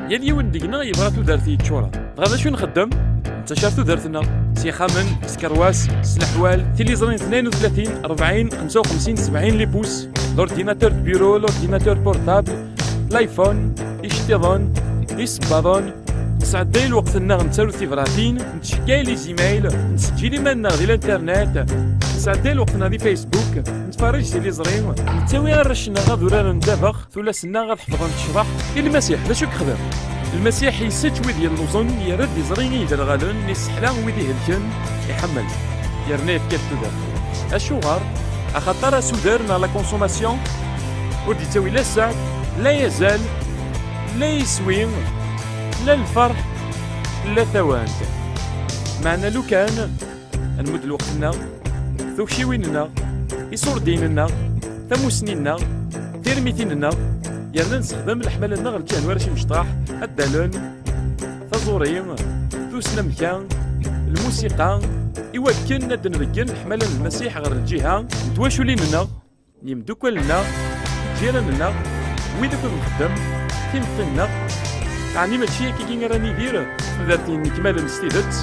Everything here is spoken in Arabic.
يا اليوم ديقنا يبغى تودرتي تشورا غادا شو نخدم انت شاف تودرتنا سيخامن سكرواس سلحوال تليزرين 32 40 55 70 لي بوس لورديناتور بيرو لورديناتور بورتابل لايفون اشتيضون يسباضون نسعدي الوقت نتسالو تيفراتين نتشكاي لي زيميل نسجلي مالنا ديال الانترنت نسعدي الوقت دي فيسبوك نتفرج ديال لي زرين نتاوي رشنا غادورا ندافخ ثلاثنا غادحفظ نتشرح المسيح لا شو كخدم المسيح يسج ويدي اللوزن يرد يزرين يدير غالون يسحلا ويدي هلكن يحمل يرني في كتودر اشوغار اخاطر سودرنا لا كونسوماسيون ودي تاوي لا السعد لا يزال لا يسوي لا الفرح لا ثوانت معنا لو كان نمد لوقتنا ثوشي ويننا يصور ديننا ثموسنينا تيرميتيننا يرنا نستخدم الحمالنا غير كان ورشي مشطاح الدالون ثزورين ثوسنا مكان الموسيقى يوكلنا دنرجن حمالا المسيح غير الجهة نتواشو ليننا يمدوكلنا جيراننا ويدك نخدم تيمقلنا يعني ماشي كي راني دير ذاتي نكمل نستيدت